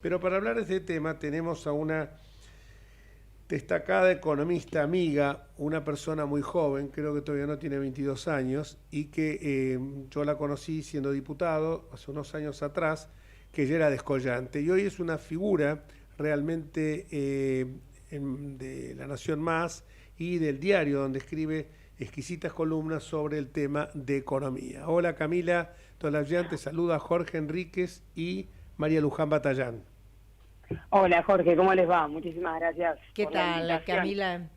Pero para hablar de este tema tenemos a una destacada economista amiga, una persona muy joven, creo que todavía no tiene 22 años, y que yo la conocí siendo diputado hace unos años atrás, que ella era descollante. Y hoy es una figura realmente de La Nación Más y del diario, donde escribe exquisitas columnas sobre el tema de economía. Hola Camila Tolayán, te saluda Jorge Enríquez y María Luján Batallán. Hola Jorge, ¿cómo les va? Muchísimas gracias ¿Qué por la tal, invitación. Camila?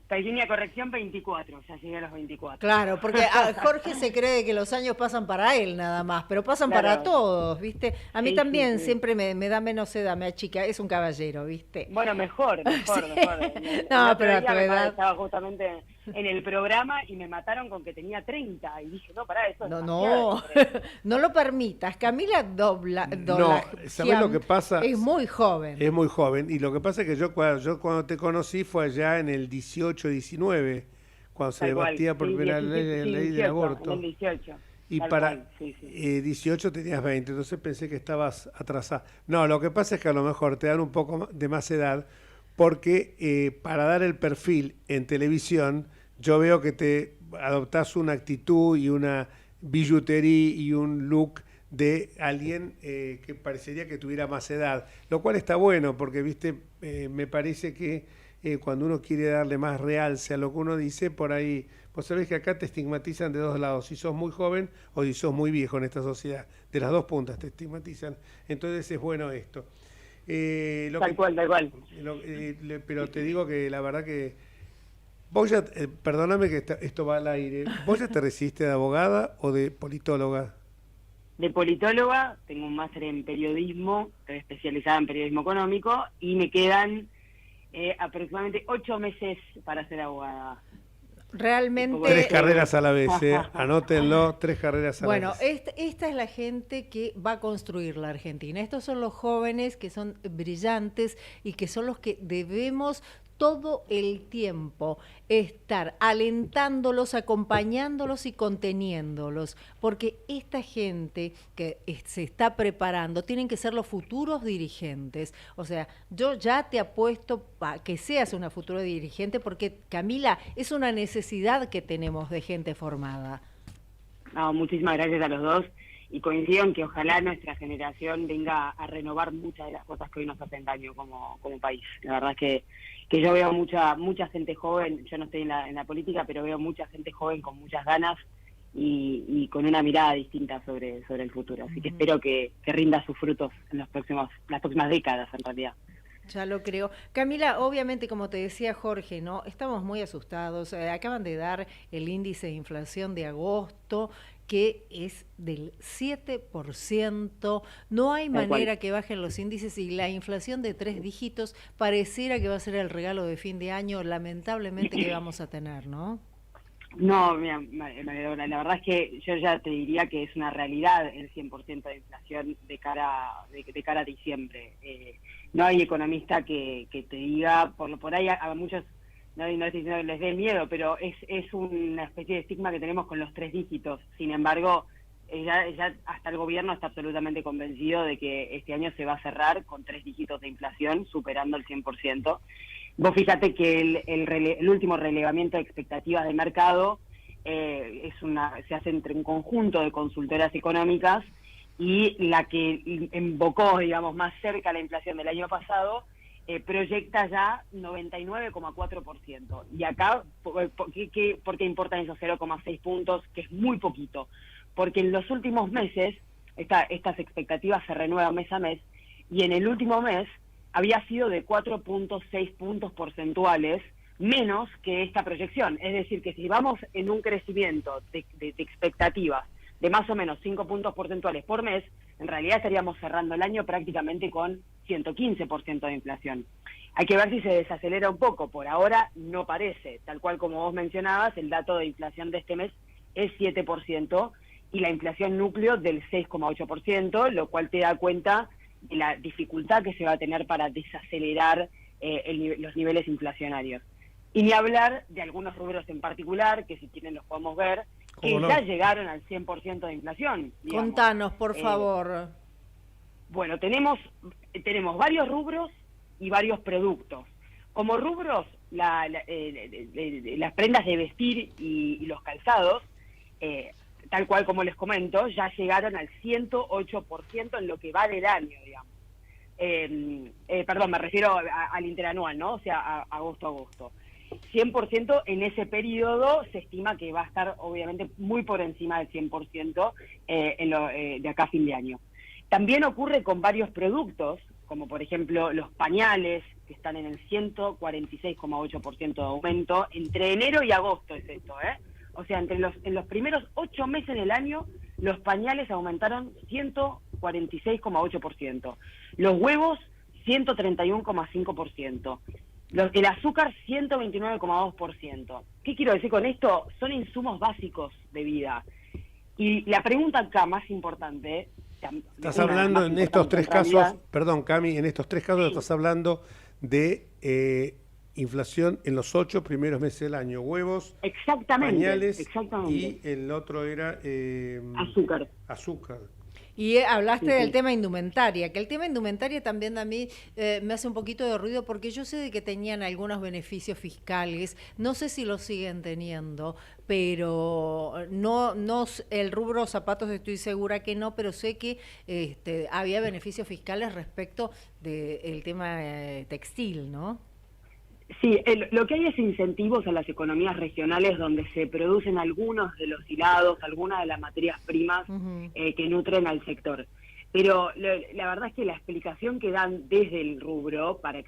Pequeña corrección, 24, ya llegué a los 24. Claro, porque Jorge se cree que los años pasan para él nada más, pero pasan para Claro, todos, ¿viste? A mí sí, sí, también sí. siempre me da menos edad, me achica, es un caballero, ¿viste? Bueno, mejor, Sí. mejor, mejor. El No, otro pero a tu día edad. estaba justamente en el programa y me mataron con que tenía 30 y dije, no, pará, eso es No, demasiada no, diferencia. no lo permitas. Camila No, ¿sabés lo que pasa? es muy joven. Es muy joven. Y lo que pasa es que yo cuando te conocí fue allá en el 18-19, cuando se Tal cual, debatía por sí, primera ley, 17, la sí, ley del 18, en el aborto. 18, Y tal cual, para sí, sí. 18 tenías 20, entonces pensé que estabas atrasada. No, lo que pasa es que a lo mejor te dan un poco de más edad, porque para dar el perfil en televisión, yo veo que te adoptás una actitud y una billutería y un look de alguien que parecería que tuviera más edad, lo cual está bueno porque, viste, me parece que cuando uno quiere darle más realce a lo que uno dice, por ahí, vos sabés que acá te estigmatizan de dos lados, si sos muy joven o si sos muy viejo en esta sociedad, de las dos puntas te estigmatizan, entonces es bueno esto. Lo Tal que, cual, tal cual. pero te digo que la verdad que vos ya, perdóname que esto va al aire, ¿vos ya te recibiste de abogada o de politóloga? De politóloga, tengo un máster en periodismo, especializada en periodismo económico, y me quedan aproximadamente 8 meses para ser abogada. Un poco Tres Realmente, de... carreras a la vez, anótenlo, tres carreras a la bueno, vez. esta es la gente que va a construir la Argentina. Estos son los jóvenes que son brillantes y que son los que debemos todo el tiempo estar alentándolos, acompañándolos y conteniéndolos, porque esta gente que se está preparando tienen que ser los futuros dirigentes. O sea, yo ya te apuesto para que seas una futura dirigente, porque Camila, es una necesidad que tenemos de gente formada. No, muchísimas gracias a los dos, y coincido en que ojalá nuestra generación venga a renovar muchas de las cosas que hoy nos hacen daño como país. La verdad es que yo veo mucha gente joven, yo no estoy en la política, pero veo mucha gente joven con muchas ganas y con una mirada distinta sobre el futuro. Así que espero que rinda sus frutos en las próximas décadas, en realidad. Ya lo creo. Camila, obviamente, como te decía Jorge, ¿no? Estamos muy asustados. Acaban de dar el índice de inflación de agosto, que es del 7%. No hay Tal cual. manera que bajen los índices y la inflación de 3 dígitos pareciera que va a ser el regalo de fin de año, lamentablemente, que vamos a tener, ¿no? No, mira, María, la verdad es que yo ya te diría que es una realidad el 100% de inflación de cara a diciembre. No hay economista que te diga, por ahí a muchos, no estoy diciendo que les dé miedo, pero es una especie de estigma que tenemos con los 3 dígitos. Sin embargo, ya hasta el gobierno está absolutamente convencido de que este año se va a cerrar con 3 dígitos de inflación, superando el 100%. Vos fíjate que el último relevamiento de expectativas de mercado se hace entre un conjunto de consultoras económicas, y la que invocó, digamos, más cerca la inflación del año pasado proyecta ya 99,4%. Y acá, ¿por qué importan esos 0,6 puntos? Que es muy poquito. Porque en los últimos meses, estas expectativas se renuevan mes a mes, y en el último mes había sido de 4,6 puntos porcentuales menos que esta proyección. Es decir, que si vamos en un crecimiento de expectativas de más o menos 5 puntos porcentuales por mes, en realidad estaríamos cerrando el año prácticamente con 115% de inflación. Hay que ver si se desacelera un poco. Por ahora no parece. Tal cual como vos mencionabas, el dato de inflación de este mes es 7% y la inflación núcleo del 6,8%, lo cual te da cuenta de la dificultad que se va a tener para desacelerar los niveles inflacionarios. Y ni hablar de algunos rubros en particular, que si quieren los podemos ver, que ¿Cómo ya no? llegaron al 100% de inflación, digamos. Contanos, por Eh, favor. Bueno, tenemos varios rubros y varios productos. Como rubros, las prendas de vestir y los calzados, tal cual como les comento, ya llegaron al 108% en lo que va del año, digamos. Perdón, me refiero al interanual, ¿no? O sea, a agosto a agosto. 100% en ese periodo se estima que va a estar, obviamente, muy por encima del 100% de acá a fin de año. También ocurre con varios productos, como por ejemplo los pañales, que están en el 146,8% de aumento. Entre enero y agosto es esto, ¿eh? O sea, en los primeros 8 meses del año, los pañales aumentaron 146,8%. Los huevos, 131,5%. El azúcar, 129,2%. ¿Qué quiero decir con esto? Son insumos básicos de vida. Y la pregunta acá más importante... Estás hablando en estos tres casos, perdón, Cami, en estos tres casos estás hablando de inflación en los 8 primeros meses del año. Huevos, pañales, y el otro era... azúcar. Y hablaste del tema indumentaria, que el tema indumentaria también a mí me hace un poquito de ruido porque yo sé de que tenían algunos beneficios fiscales, no sé si los siguen teniendo, pero no el rubro zapatos estoy segura que no, pero sé que había beneficios fiscales respecto del tema textil, ¿no? Sí, lo que hay es incentivos a las economías regionales donde se producen algunos de los hilados, algunas de las materias primas que nutren al sector. Pero la verdad es que la explicación que dan desde el rubro para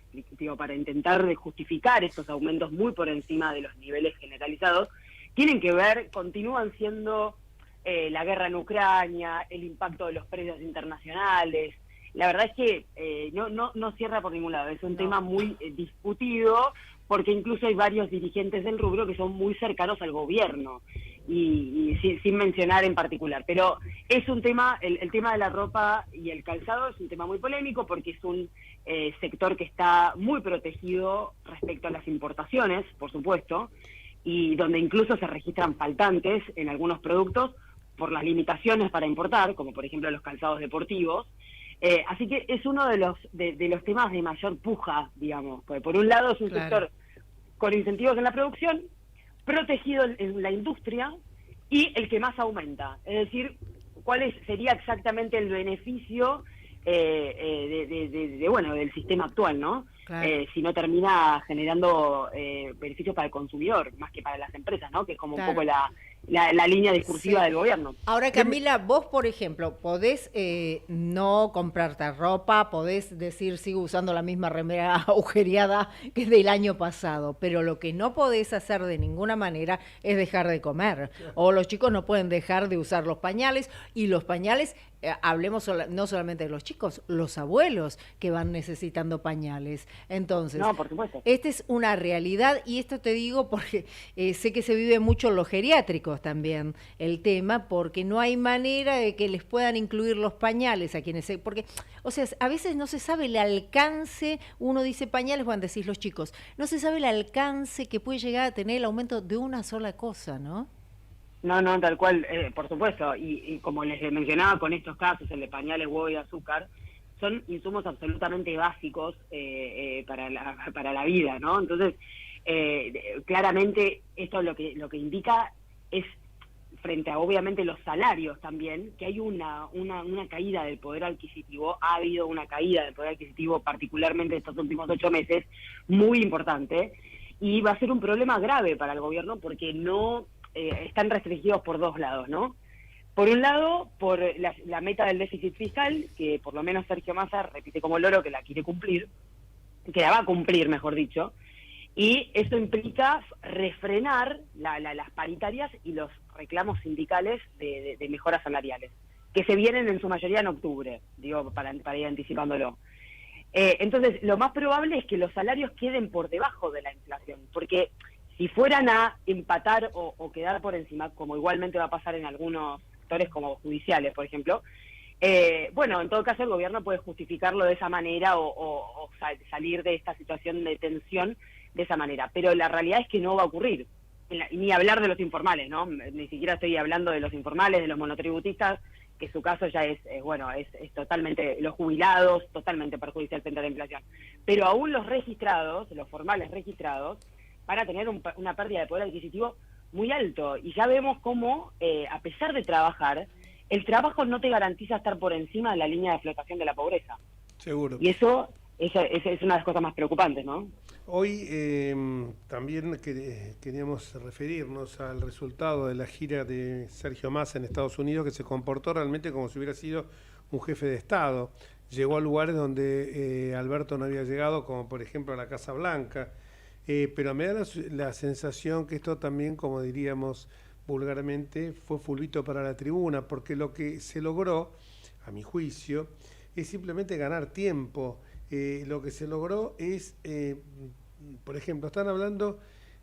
intentar justificar estos aumentos muy por encima de los niveles generalizados, tienen que ver, continúan siendo la guerra en Ucrania, el impacto de los precios internacionales. La verdad es que no cierra por ningún lado, es un tema muy discutido, porque incluso hay varios dirigentes del rubro que son muy cercanos al gobierno, y sin mencionar en particular. Pero es un tema, el tema de la ropa y el calzado es un tema muy polémico, porque es un sector que está muy protegido respecto a las importaciones, por supuesto, y donde incluso se registran faltantes en algunos productos por las limitaciones para importar, como por ejemplo los calzados deportivos. Así que es uno de los temas de mayor puja, digamos, porque por un lado es un sector con incentivos en la producción, protegido en la industria y el que más aumenta. Es decir, cuál sería exactamente el beneficio del sistema actual, ¿no? Claro. Si no termina generando beneficios para el consumidor más que para las empresas, ¿no? Que es como un poco la línea discursiva del gobierno. Ahora, Camila, vos, por ejemplo, podés no comprarte ropa, podés decir, sigo usando la misma remera agujereada que del año pasado, pero lo que no podés hacer de ninguna manera es dejar de comer. O los chicos no pueden dejar de usar los pañales, y los pañales, hablemos no solamente de los chicos, los abuelos que van necesitando pañales. Entonces, no, por supuesto. Esta es una realidad, y esto te digo porque sé que se vive mucho en los geriátricos también el tema, porque no hay manera de que les puedan incluir los pañales a quienes porque, o sea, a veces no se sabe el alcance, uno dice pañales, bueno, decís los chicos, no se sabe el alcance que puede llegar a tener el aumento de una sola cosa, ¿no? No, tal cual, por supuesto, y como les mencionaba con estos casos, el de pañales, huevo y azúcar, son insumos absolutamente básicos para la vida, ¿no? Entonces, claramente esto lo que indica es, frente a obviamente los salarios también, que hay una caída del poder adquisitivo. Ha habido una caída del poder adquisitivo, particularmente estos últimos 8 meses, muy importante, y va a ser un problema grave para el gobierno porque no están restringidos por dos lados, ¿no? Por un lado, por la meta del déficit fiscal, que por lo menos Sergio Massa repite como loro que la quiere cumplir, que la va a cumplir, mejor dicho, y eso implica refrenar las paritarias y los reclamos sindicales de mejoras salariales, que se vienen en su mayoría en octubre, digo, para ir anticipándolo. Entonces, lo más probable es que los salarios queden por debajo de la inflación, porque si fueran a empatar o quedar por encima, como igualmente va a pasar en algunos sectores como judiciales, por ejemplo, bueno, en todo caso el gobierno puede justificarlo de esa manera o salir de esta situación de tensión de esa manera, pero la realidad es que no va a ocurrir, ni hablar de los informales, ¿no? Ni siquiera estoy hablando de los informales, de los monotributistas, que su caso ya es totalmente, los jubilados, totalmente perjudicial frente a la inflación. Pero aún los registrados, los formales registrados, van a tener una pérdida de poder adquisitivo muy alto. Y ya vemos cómo, a pesar de trabajar, el trabajo no te garantiza estar por encima de la línea de flotación de la pobreza. Seguro. Y eso es una de las cosas más preocupantes, ¿no? Hoy también queríamos referirnos al resultado de la gira de Sergio Massa en Estados Unidos, que se comportó realmente como si hubiera sido un jefe de Estado. Llegó a lugares donde Alberto no había llegado, como por ejemplo a la Casa Blanca, pero me da la sensación que esto también, como diríamos vulgarmente, fue fulbito para la tribuna, porque lo que se logró, a mi juicio, es simplemente ganar tiempo. Lo que se logró es, por ejemplo, están hablando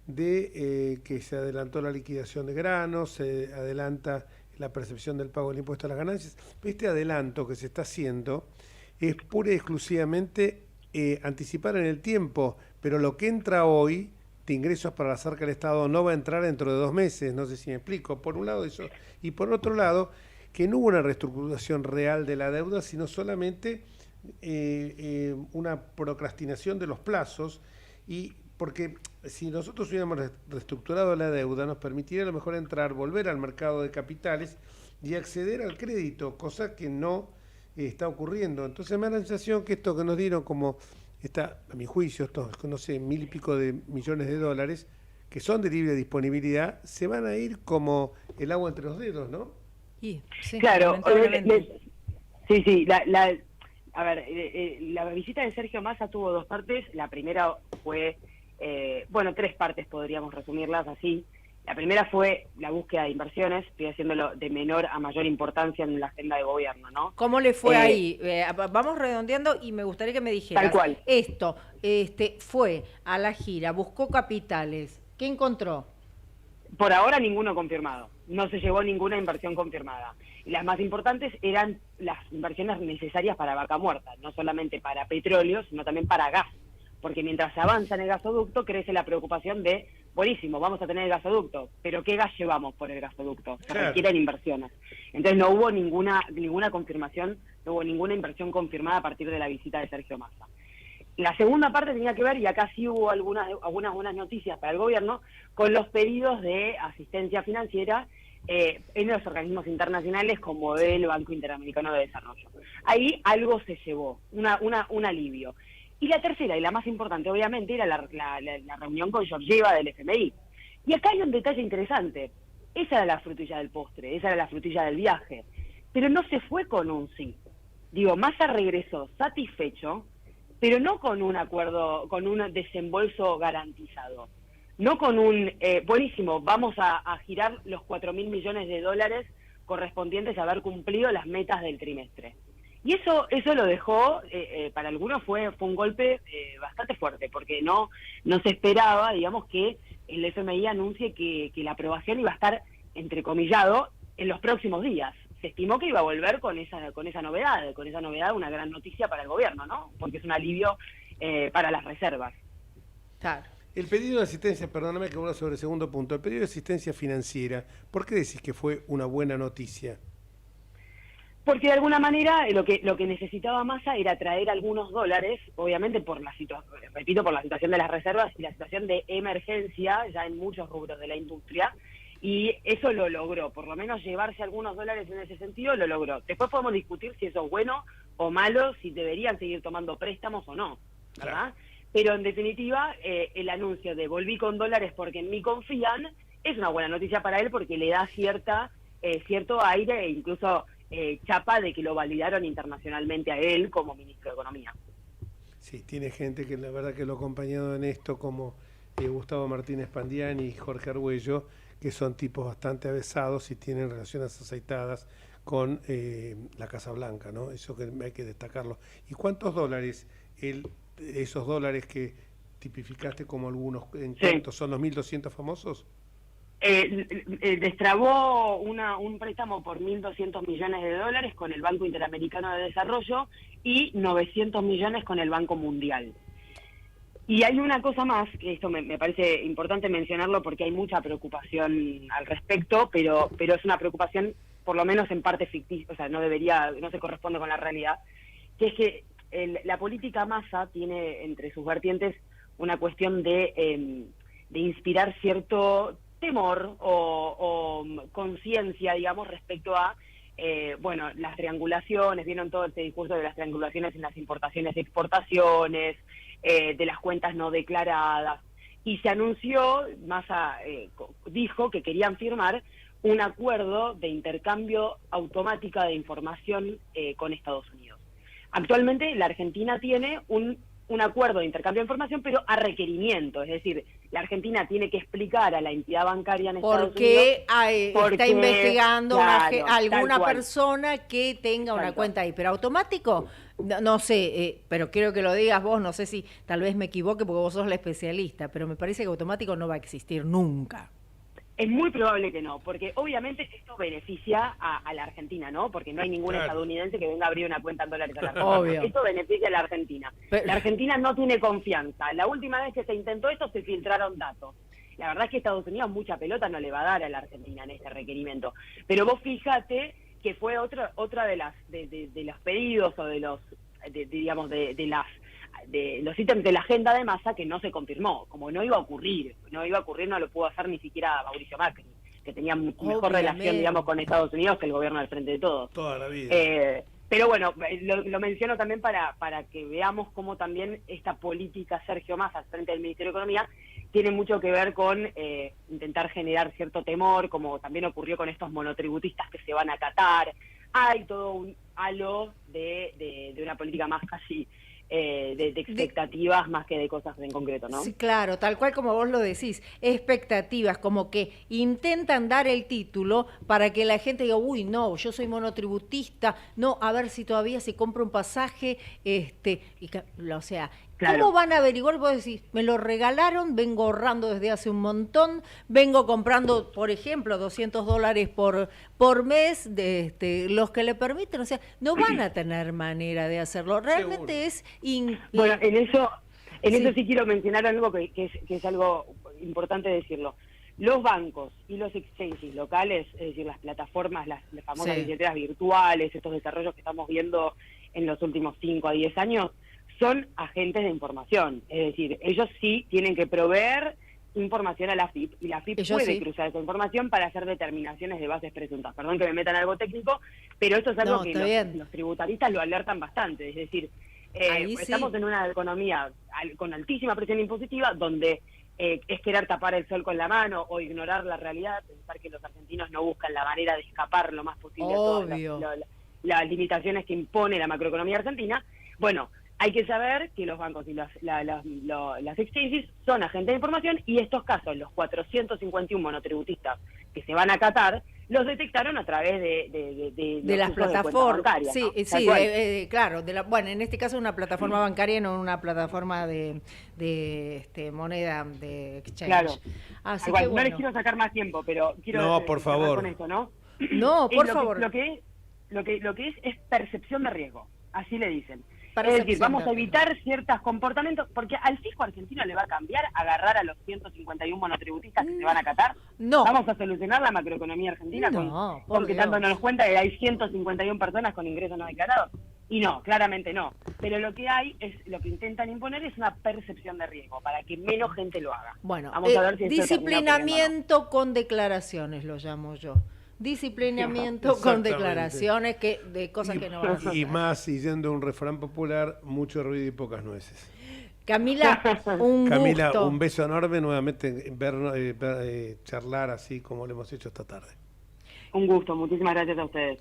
de que se adelantó la liquidación de granos, se adelanta la percepción del pago del impuesto a las ganancias. Este adelanto que se está haciendo es pura y exclusivamente anticipar en el tiempo, pero lo que entra hoy de ingresos para la arca del Estado no va a entrar dentro de 2 meses, no sé si me explico. Por un lado eso, y por otro lado, que no hubo una reestructuración real de la deuda, sino solamente una procrastinación de los plazos, y porque si nosotros hubiéramos reestructurado la deuda nos permitiría a lo mejor entrar, volver al mercado de capitales y acceder al crédito, cosa que no está ocurriendo. Entonces me da la sensación que esto que nos dieron, como está, a mi juicio, estos, no sé, 1.000 y pico de millones de dólares, que son de libre disponibilidad, se van a ir como el agua entre los dedos, ¿no? Sí, claro, sí, a ver, la visita de Sergio Massa tuvo 2 partes. La primera fue, 3 partes podríamos resumirlas así. La primera fue la búsqueda de inversiones, estoy haciéndolo de menor a mayor importancia en la agenda de gobierno, ¿no? ¿Cómo le fue ahí? Vamos redondeando y me gustaría que me dijeras. Tal cual. Esto, fue a la gira, buscó capitales. ¿Qué encontró? Por ahora ninguno confirmado. No se llevó ninguna inversión confirmada. Y las más importantes eran las inversiones necesarias para Vaca Muerta, no solamente para petróleo, sino también para gas. Porque mientras se avanza en el gasoducto, crece la preocupación de, buenísimo, vamos a tener el gasoducto, pero ¿qué gas llevamos por el gasoducto? Se requieren inversiones. Entonces no hubo ninguna confirmación, no hubo ninguna inversión confirmada a partir de la visita de Sergio Massa. La segunda parte tenía que ver, y acá sí hubo algunas buenas noticias para el gobierno, con los pedidos de asistencia financiera en los organismos internacionales como el Banco Interamericano de Desarrollo. Ahí algo se llevó, un alivio. Y la tercera, y la más importante obviamente, era la reunión con Georgieva del FMI. Y acá hay un detalle interesante. Esa era la frutilla del postre, esa era la frutilla del viaje. Pero no se fue con un sí. Digo, Massa regresó satisfecho, pero no con un acuerdo, con un desembolso garantizado. No con un, buenísimo, vamos a girar los 4.000 millones de dólares correspondientes a haber cumplido las metas del trimestre. Y eso lo dejó, para algunos fue un golpe bastante fuerte, porque no se esperaba, digamos, que el FMI anuncie que la aprobación iba a estar, entrecomillado, en los próximos días. Se estimó que iba a volver con esa novedad, una gran noticia para el gobierno, ¿no? Porque es un alivio para las reservas. Claro. El pedido de asistencia, perdóname que vuelva sobre el segundo punto, el pedido de asistencia financiera, ¿por qué decís que fue una buena noticia? Porque de alguna manera lo que necesitaba Massa era traer algunos dólares, obviamente por la situación de las reservas y la situación de emergencia ya en muchos rubros de la industria, y eso lo logró, por lo menos llevarse algunos dólares en ese sentido lo logró. Después podemos discutir si eso es bueno o malo, si deberían seguir tomando préstamos o no, ¿verdad? Claro. Pero en definitiva, el anuncio de volví con dólares porque en mí confían, es una buena noticia para él porque le da cierto aire e incluso chapa de que lo validaron internacionalmente a él como ministro de Economía. Sí, tiene gente que la verdad que lo ha acompañado en esto, como Gustavo Martínez Pandiani y Jorge Argüello, que son tipos bastante avesados y tienen relaciones aceitadas con la Casa Blanca, ¿no? Eso que hay que destacarlo. ¿Y cuántos dólares, esos dólares que tipificaste como algunos, en cuántos son los 1.200 famosos? Destrabó un préstamo por 1.200 millones de dólares con el Banco Interamericano de Desarrollo y 900 millones con el Banco Mundial. Y hay una cosa más, que esto me parece importante mencionarlo porque hay mucha preocupación al respecto, pero es una preocupación por lo menos en parte ficticio, o sea, no se corresponde con la realidad, que es que la política Massa tiene entre sus vertientes una cuestión de inspirar cierto temor o conciencia, digamos, respecto a las triangulaciones. Vieron todo este discurso de las triangulaciones en las importaciones y exportaciones, de las cuentas no declaradas, y se anunció, Massa dijo que querían firmar un acuerdo de intercambio automático de información con Estados Unidos. Actualmente la Argentina tiene un acuerdo de intercambio de información, pero a requerimiento, es decir, la Argentina tiene que explicar a la entidad bancaria en Estados Unidos porque está investigando alguna tal persona que tenga una Exacto. cuenta ahí, pero automático, no sé, pero quiero que lo digas vos, no sé si tal vez me equivoque porque vos sos la especialista, pero me parece que automático no va a existir nunca. Es muy probable que no, porque obviamente esto beneficia a la Argentina, ¿no? Porque no hay ningún estadounidense que venga a abrir una cuenta en dólares a la Argentina. Obvio. Esto beneficia a la Argentina. La Argentina no tiene confianza. La última vez que se intentó esto se filtraron datos. La verdad es que Estados Unidos mucha pelota no le va a dar a la Argentina en este requerimiento. Pero vos fíjate que fue otra de los pedidos o de los ítems de la agenda de Massa que no se confirmó. Como no iba a ocurrir, no lo pudo hacer ni siquiera Mauricio Macri, que tenía mejor relación, digamos, con Estados Unidos que el gobierno al frente de todos. Toda la vida. Pero bueno, lo menciono también para que veamos cómo también esta política Sergio Massa al frente del Ministerio de Economía tiene mucho que ver con intentar generar cierto temor, como también ocurrió con estos monotributistas que se van a Qatar. Hay todo un halo de una política más casi de expectativas más que de cosas en concreto, ¿no? Sí, claro, tal cual como vos lo decís, expectativas, como que intentan dar el título para que la gente diga, uy, no, yo soy monotributista, no, a ver si todavía se compra un pasaje, o sea, Claro. ¿cómo van a averiguar? Vos decís, me lo regalaron, vengo ahorrando desde hace un montón, vengo comprando, por ejemplo, $200 por mes, los que le permiten, o sea, no van a tener manera de hacerlo. Realmente es... Bueno, en eso Sí. sí quiero mencionar algo que es algo importante decirlo. Los bancos y los exchanges locales, es decir, las plataformas, las famosas billeteras virtuales, estos desarrollos que estamos viendo en los últimos 5 a 10 años, son agentes de información. Es decir, ellos sí tienen que proveer información a la AFIP, y la AFIP puede cruzar esa información para hacer determinaciones de bases presuntas. Perdón que me metan algo técnico, pero esto es algo que los tributaristas lo alertan bastante. Es decir, estamos en una economía con altísima presión impositiva, donde es querer tapar el sol con la mano o ignorar la realidad, pensar que los argentinos no buscan la manera de escapar lo más posible a todas las limitaciones que impone la macroeconomía argentina. Bueno, hay que saber que los bancos y las exchanges son agentes de información, y estos casos, los 451 monotributistas que se van a Qatar, los detectaron a través de las plataformas. Sí, ¿no? Sí, claro. Bueno, en este caso una plataforma bancaria, no una plataforma de moneda de exchange. Claro. Así Igual, que, bueno. no les quiero sacar más tiempo, pero quiero No, por favor. con esto, ¿no? No, por favor. Lo que es percepción de riesgo, así le dicen. Percepción Es decir, vamos de a evitar ciertos comportamientos, porque al fisco argentino le va a cambiar agarrar a los 151 monotributistas que se van a Qatar. No. Vamos a solucionar la macroeconomía argentina con que dándonos cuenta que hay 151 personas con ingresos no declarados. Y no, claramente no. Pero lo que intentan imponer es una percepción de riesgo, para que menos gente lo haga. Bueno, vamos a ver si disciplinamiento con declaraciones lo llamo yo. Disciplinamiento con declaraciones de cosas que no van a hacer. Y más, y yendo a un refrán popular, mucho ruido y pocas nueces. Camila, Camila, gusto. un beso enorme nuevamente, charlar así como lo hemos hecho esta tarde. Un gusto, muchísimas gracias a ustedes.